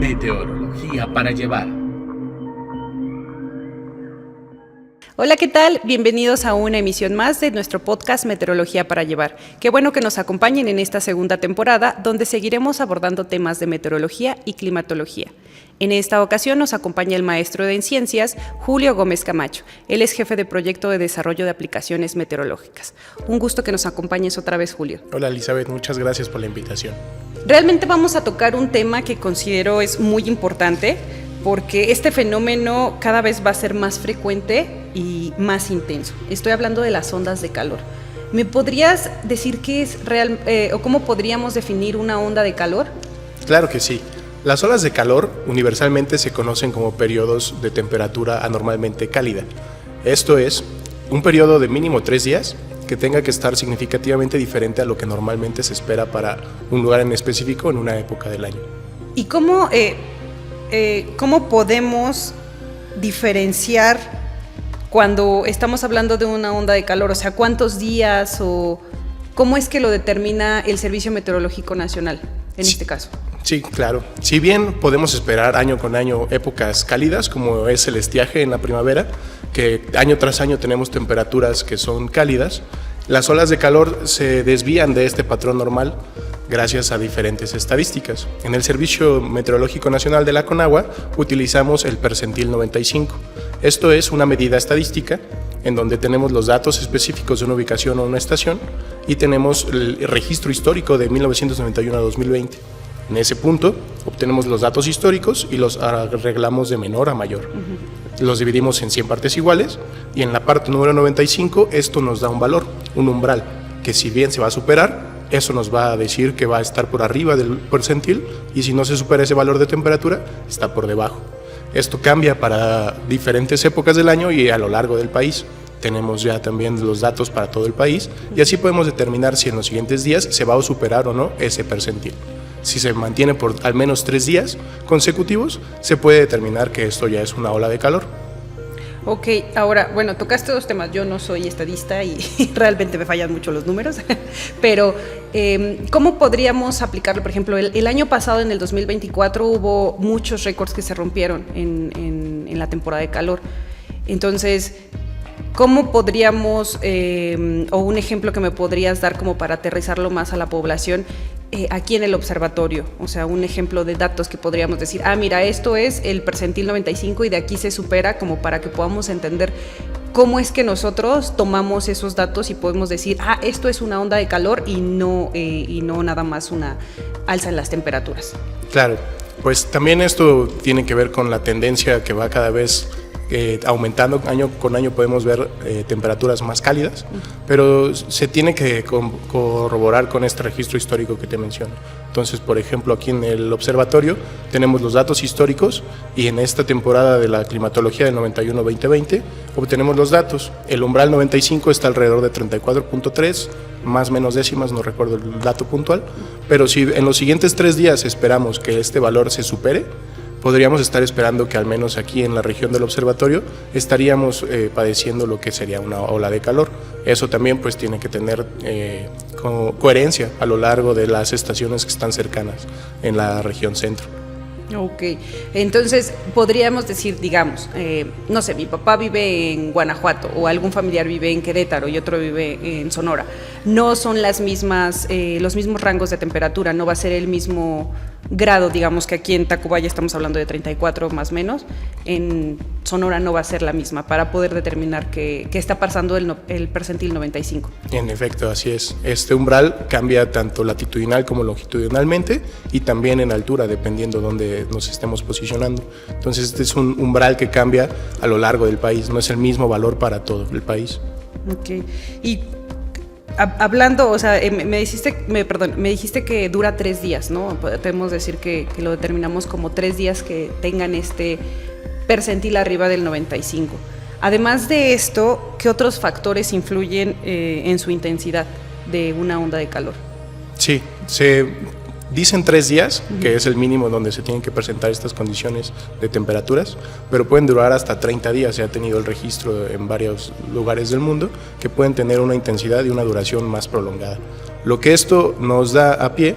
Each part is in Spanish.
Meteorología para llevar. Hola, ¿qué tal? Bienvenidos a una emisión más de nuestro podcast Meteorología para llevar. Qué bueno que nos acompañen en esta segunda temporada, donde seguiremos abordando temas de meteorología y climatología. En esta ocasión nos acompaña el maestro en ciencias, Julio Gómez Camacho. Él es jefe de proyecto de desarrollo de aplicaciones meteorológicas. Un gusto que nos acompañes otra vez, Julio. Hola, Elizabeth, muchas gracias por la invitación. Realmente vamos a tocar un tema que considero es muy importante, porque este fenómeno cada vez va a ser más frecuente y más intenso. Estoy hablando de las ondas de calor. ¿Me podrías decir qué es real o cómo podríamos definir una onda de calor? Claro que sí. Las olas de calor universalmente se conocen como periodos de temperatura anormalmente cálida. Esto es, un periodo de mínimo 3 días que tenga que estar significativamente diferente a lo que normalmente se espera para un lugar en específico en una época del año. ¿Y cómo podemos diferenciar cuando estamos hablando de una onda de calor? O sea, ¿cuántos días o cómo es que lo determina el Servicio Meteorológico Nacional en este caso? Sí, claro. Si bien podemos esperar año con año épocas cálidas, como es el estiaje en la primavera, que año tras año tenemos temperaturas que son cálidas, las olas de calor se desvían de este patrón normal gracias a diferentes estadísticas. En el Servicio Meteorológico Nacional de la Conagua utilizamos el percentil 95. Esto es una medida estadística en donde tenemos los datos específicos de una ubicación o una estación y tenemos el registro histórico de 1991 a 2020. En ese punto obtenemos los datos históricos y los arreglamos de menor a mayor. Los dividimos en 100 partes iguales y en la parte número 95 esto nos da un valor, un umbral, que si bien se va a superar, eso nos va a decir que va a estar por arriba del percentil y si no se supera ese valor de temperatura, está por debajo. Esto cambia para diferentes épocas del año y a lo largo del país. Tenemos ya también los datos para todo el país y así podemos determinar si en los siguientes días se va a superar o no ese percentil. Si se mantiene por al menos 3 días consecutivos, se puede determinar que esto ya es una ola de calor. Ok, ahora, bueno, tocaste dos temas. Yo no soy estadista y realmente me fallan mucho los números, pero ¿cómo podríamos aplicarlo? Por ejemplo, el año pasado, en el 2024, hubo muchos récords que se rompieron en la temporada de calor. Entonces, ¿cómo podríamos, o un ejemplo que me podrías dar como para aterrizarlo más a la población, aquí en el observatorio? O sea, un ejemplo de datos que podríamos decir, mira, esto es el percentil 95 y de aquí se supera, como para que podamos entender cómo es que nosotros tomamos esos datos y podemos decir, esto es una onda de calor y no nada más una alza en las temperaturas. Claro, pues también esto tiene que ver con la tendencia que va cada vez aumentando. Año con año podemos ver temperaturas más cálidas, pero se tiene que corroborar con este registro histórico que te menciono. Entonces, por ejemplo, aquí en el observatorio tenemos los datos históricos y en esta temporada de la climatología del 91-2020 obtenemos los datos. El umbral 95 está alrededor de 34.3, más menos décimas, no recuerdo el dato puntual, pero si en los siguientes 3 días esperamos que este valor se supere, podríamos estar esperando que al menos aquí en la región del observatorio estaríamos padeciendo lo que sería una ola de calor. Eso también pues tiene que tener coherencia a lo largo de las estaciones que están cercanas en la región centro. Ok, entonces podríamos decir, digamos, no sé, mi papá vive en Guanajuato o algún familiar vive en Querétaro y otro vive en Sonora. No son las mismas, los mismos rangos de temperatura, no va a ser el mismo grado, digamos que aquí en Tacubaya estamos hablando de 34 más o menos, en Sonora no va a ser la misma para poder determinar qué está pasando el percentil 95. En efecto, así es. Este umbral cambia tanto latitudinal como longitudinalmente y también en altura, dependiendo dónde nos estemos posicionando. Entonces este es un umbral que cambia a lo largo del país, no es el mismo valor para todo el país. Ok, y hablando, o sea, me dijiste que dura 3 días, ¿no? Podemos decir que lo determinamos como 3 días que tengan este percentil arriba del 95. Además de esto, ¿qué otros factores influyen en su intensidad de una onda de calor? Sí, se dicen 3 días, que es el mínimo donde se tienen que presentar estas condiciones de temperaturas, pero pueden durar hasta 30 días. Se ha tenido el registro en varios lugares del mundo que pueden tener una intensidad y una duración más prolongada. Lo que esto nos da a pie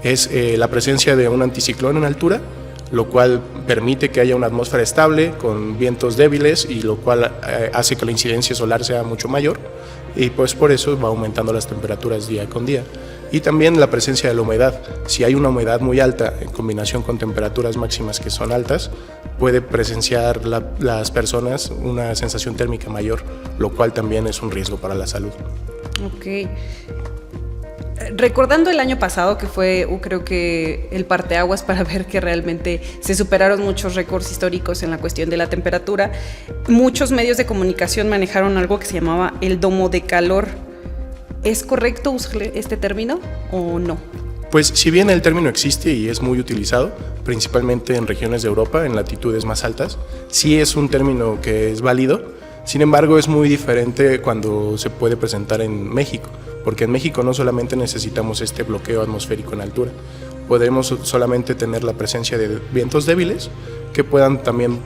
es la presencia de un anticiclón en altura, lo cual permite que haya una atmósfera estable con vientos débiles y lo cual hace que la incidencia solar sea mucho mayor y pues por eso va aumentando las temperaturas día con día. Y también la presencia de la humedad. Si hay una humedad muy alta en combinación con temperaturas máximas que son altas, puede presenciar las personas una sensación térmica mayor, lo cual también es un riesgo para la salud. Ok. Recordando el año pasado, que fue creo que el parteaguas para ver que realmente se superaron muchos récords históricos en la cuestión de la temperatura, muchos medios de comunicación manejaron algo que se llamaba el domo de calor. ¿Es correcto usar este término o no? Pues si bien el término existe y es muy utilizado, principalmente en regiones de Europa, en latitudes más altas, sí es un término que es válido. Sin embargo, es muy diferente cuando se puede presentar en México, porque en México no solamente necesitamos este bloqueo atmosférico en altura, podemos solamente tener la presencia de vientos débiles que puedan también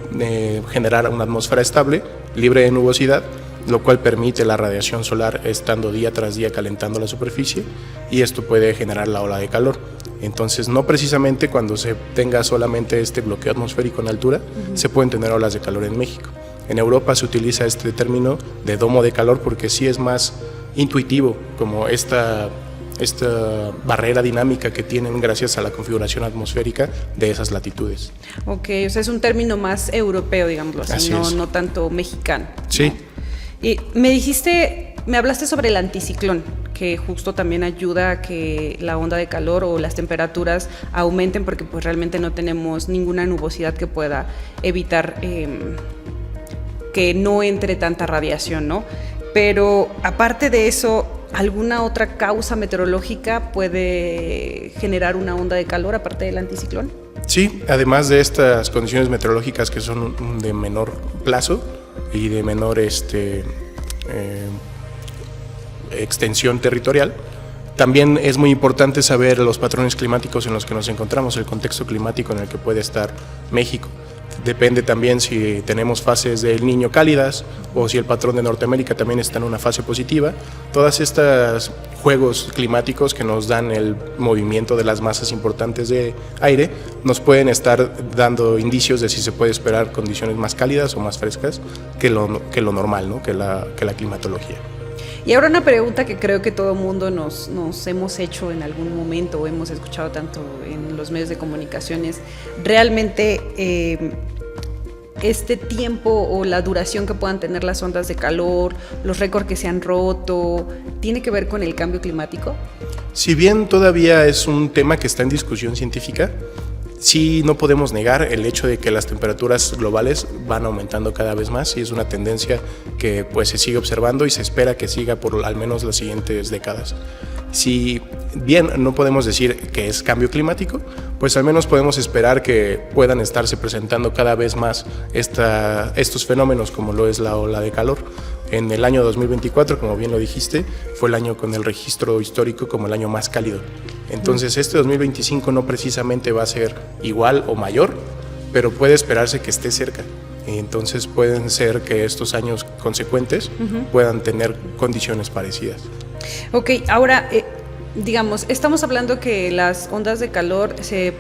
generar una atmósfera estable, libre de nubosidad, lo cual permite la radiación solar estando día tras día calentando la superficie y esto puede generar la ola de calor. Entonces, no precisamente cuando se tenga solamente este bloqueo atmosférico en altura, se pueden tener olas de calor en México. En Europa se utiliza este término de domo de calor porque sí es más intuitivo, como esta barrera dinámica que tienen gracias a la configuración atmosférica de esas latitudes. Ok, o sea, es un término más europeo, digámoslo así, no tanto mexicano. Sí. ¿No? Y me hablaste sobre el anticiclón, que justo también ayuda a que la onda de calor o las temperaturas aumenten porque pues realmente no tenemos ninguna nubosidad que pueda evitar que no entre tanta radiación, ¿no? Pero aparte de eso, ¿alguna otra causa meteorológica puede generar una onda de calor aparte del anticiclón? Sí, además de estas condiciones meteorológicas que son de menor plazo y de menor extensión territorial, también es muy importante saber los patrones climáticos en los que nos encontramos, el contexto climático en el que puede estar México. Depende también si tenemos fases del Niño cálidas o si el patrón de Norteamérica también está en una fase positiva. Todas estas juegos climáticos que nos dan el movimiento de las masas importantes de aire nos pueden estar dando indicios de si se puede esperar condiciones más cálidas o más frescas que lo normal, ¿no? que la climatología. Y ahora una pregunta que creo que todo mundo nos hemos hecho en algún momento o hemos escuchado tanto en los medios de comunicación es, ¿realmente este tiempo o la duración que puedan tener las ondas de calor, los récords que se han roto, tiene que ver con el cambio climático? Si bien todavía es un tema que está en discusión científica, sí no podemos negar el hecho de que las temperaturas globales van aumentando cada vez más y es una tendencia que pues se sigue observando y se espera que siga por al menos las siguientes décadas. Si bien no podemos decir que es cambio climático, pues al menos podemos esperar que puedan estarse presentando cada vez más estos fenómenos como lo es la ola de calor. En el año 2024, como bien lo dijiste, fue el año con el registro histórico como el año más cálido. Entonces este 2025 no precisamente va a ser igual o mayor, pero puede esperarse que esté cerca. Entonces pueden ser que estos años consecuentes puedan tener condiciones parecidas. Ok, ahora, digamos, estamos hablando que las ondas de calor se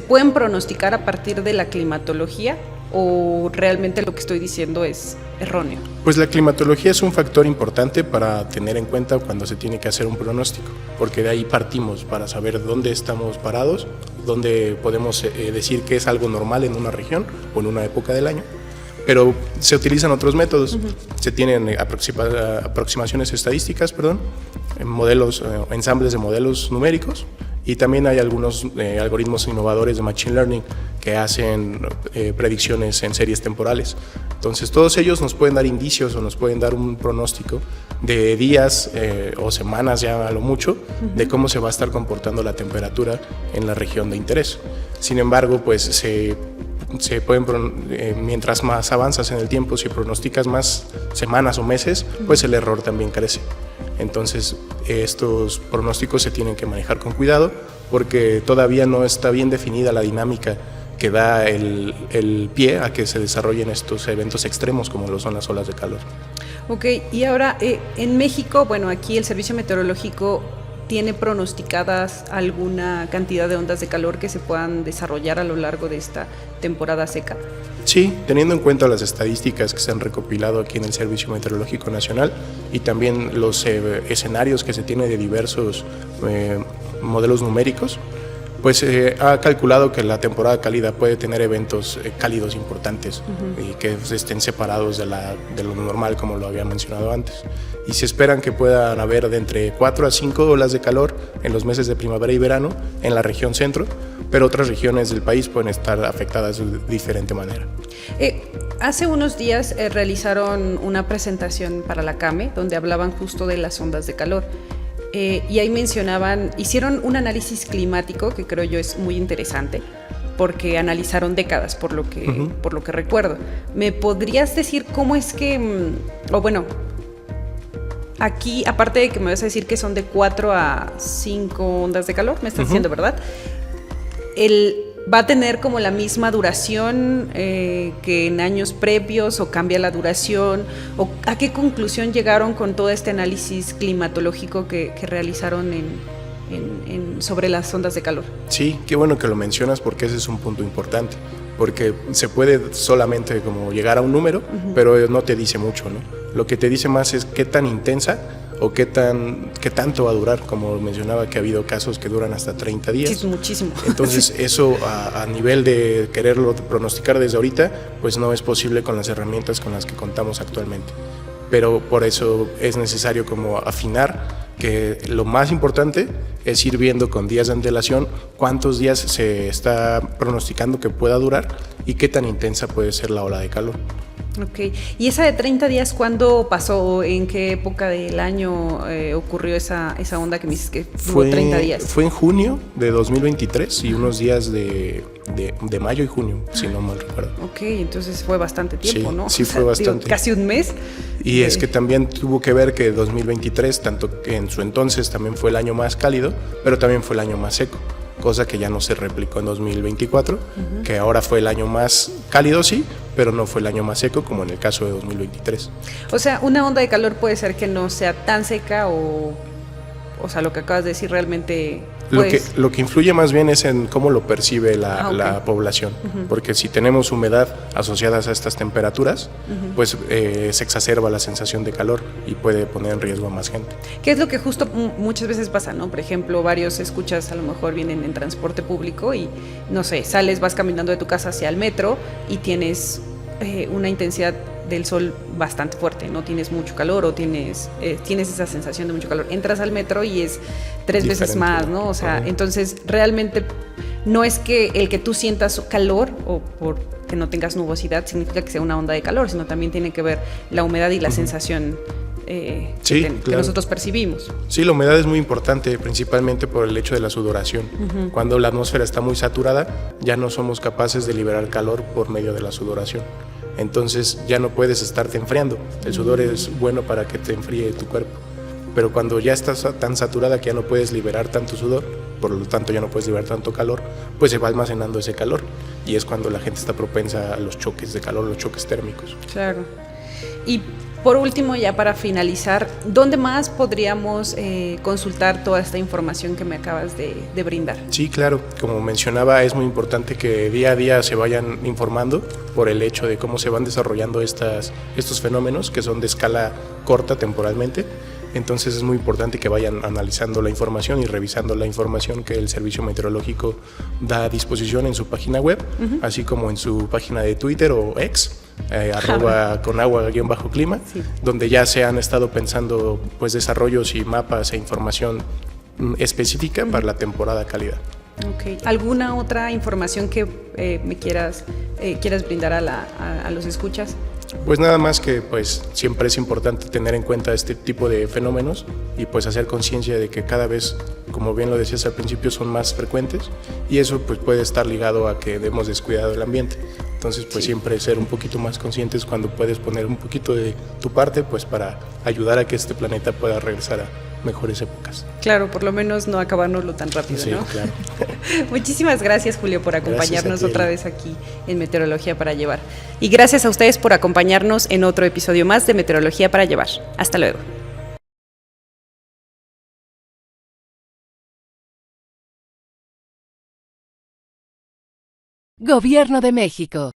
pueden pronosticar a partir de la climatología o realmente lo que estoy diciendo es erróneo. Pues la climatología es un factor importante para tener en cuenta cuando se tiene que hacer un pronóstico, porque de ahí partimos para saber dónde estamos parados, dónde podemos decir que es algo normal en una región o en una época del año. Pero se utilizan otros métodos, se tienen aproximaciones estadísticas, modelos, ensambles de modelos numéricos y también hay algunos algoritmos innovadores de Machine Learning que hacen predicciones en series temporales. Entonces todos ellos nos pueden dar indicios o nos pueden dar un pronóstico de días o semanas ya a lo mucho de cómo se va a estar comportando la temperatura en la región de interés. Sin embargo, pues mientras más avanzas en el tiempo, si pronosticas más semanas o meses, pues el error también crece. Entonces estos pronósticos se tienen que manejar con cuidado porque todavía no está bien definida la dinámica que da el pie a que se desarrollen estos eventos extremos como lo son las olas de calor. Ok, y ahora en México, bueno, aquí el Servicio Meteorológico ¿tiene pronosticadas alguna cantidad de ondas de calor que se puedan desarrollar a lo largo de esta temporada seca? Sí, teniendo en cuenta las estadísticas que se han recopilado aquí en el Servicio Meteorológico Nacional y también los escenarios que se tienen de diversos modelos numéricos, pues ha calculado que la temporada cálida puede tener eventos cálidos importantes y que estén separados de lo normal, como lo había mencionado antes. Y se esperan que puedan haber de entre 4 a 5 olas de calor en los meses de primavera y verano en la región centro, pero otras regiones del país pueden estar afectadas de diferente manera. Hace unos días realizaron una presentación para la CAME donde hablaban justo de las ondas de calor. Y ahí hicieron un análisis climático que creo yo es muy interesante porque analizaron décadas por lo que recuerdo. ¿Me podrías decir cómo es que, aquí, aparte de que me vas a decir que son de 4 a 5 ondas de calor, me estás diciendo, ¿verdad? ¿Va a tener como la misma duración que en años previos o cambia la duración? ¿O a qué conclusión llegaron con todo este análisis climatológico que realizaron sobre las ondas de calor? Sí, qué bueno que lo mencionas porque ese es un punto importante, porque se puede solamente como llegar a un número, pero no te dice mucho, ¿no? Lo que te dice más es qué tan intensa o qué tanto va a durar, como mencionaba que ha habido casos que duran hasta 30 días. Sí, es muchísimo. Entonces eso a nivel de quererlo pronosticar desde ahorita, pues no es posible con las herramientas con las que contamos actualmente. Pero por eso es necesario como afinar que lo más importante es ir viendo con días de antelación cuántos días se está pronosticando que pueda durar y qué tan intensa puede ser la ola de calor. Ok, ¿y esa de 30 días cuándo pasó? ¿En qué época del año ocurrió esa onda que me dices que fue 30 días? Fue en junio de 2023 y unos días de mayo y junio, si no mal recuerdo. Ok, entonces fue bastante tiempo, sí, ¿no? Sí, fue bastante. Casi un mes. Y es que también tuvo que ver que 2023, tanto que en su entonces también fue el año más cálido, pero también fue el año más seco, cosa que ya no se replicó en 2024, que ahora fue el año más cálido, sí, pero no fue el año más seco como en el caso de 2023. O sea, una onda de calor puede ser que no sea tan seca o sea, lo que acabas de decir realmente... Pues... Lo que influye más bien es en cómo lo percibe la población, porque si tenemos humedad asociadas a estas temperaturas, pues se exacerba la sensación de calor y puede poner en riesgo a más gente. ¿Qué es lo que justo muchas veces pasa, no? Por ejemplo, varios escuchas a lo mejor vienen en transporte público y, no sé, vas caminando de tu casa hacia el metro y tienes una intensidad del sol bastante fuerte, no tienes mucho calor o tienes esa sensación de mucho calor. Entras al metro y es 3 veces más, ¿no? O sea, entonces realmente no es que el que tú sientas calor o porque no tengas nubosidad significa que sea una onda de calor, sino también tiene que ver la humedad y la sensación que nosotros percibimos. Sí, la humedad es muy importante, principalmente por el hecho de la sudoración. Cuando la atmósfera está muy saturada, ya no somos capaces de liberar calor por medio de la sudoración. Entonces ya no puedes estarte enfriando. El sudor es bueno para que te enfríe tu cuerpo. Pero cuando ya estás tan saturada que ya no puedes liberar tanto sudor, por lo tanto ya no puedes liberar tanto calor, pues se va almacenando ese calor. Y es cuando la gente está propensa a los choques de calor, los choques térmicos. Claro. Y por último, ya para finalizar, ¿dónde más podríamos consultar toda esta información que me acabas de brindar? Sí, claro. Como mencionaba, es muy importante que día a día se vayan informando por el hecho de cómo se van desarrollando estos fenómenos que son de escala corta temporalmente. Entonces es muy importante que vayan analizando la información y revisando la información que el Servicio Meteorológico da a disposición en su página web, así como en su página de Twitter o X, @conagua_clima, donde ya se han estado pensando pues desarrollos y mapas e información específica para la temporada cálida. Okay. ¿Alguna otra información que me quieras brindar a los escuchas? Pues nada más que pues siempre es importante tener en cuenta este tipo de fenómenos y pues hacer conciencia de que cada vez, como bien lo decías al principio, son más frecuentes y eso pues puede estar ligado a que hemos descuidado el ambiente. Entonces pues siempre ser un poquito más conscientes cuando puedes poner un poquito de tu parte pues para ayudar a que este planeta pueda regresar a mejores épocas. Claro, por lo menos no acabárnoslo tan rápido, sí, ¿no? Claro. Muchísimas gracias, Julio, por acompañarnos otra vez aquí en Meteorología para Llevar. Y gracias a ustedes por acompañarnos en otro episodio más de Meteorología para Llevar. Hasta luego. Gobierno de México.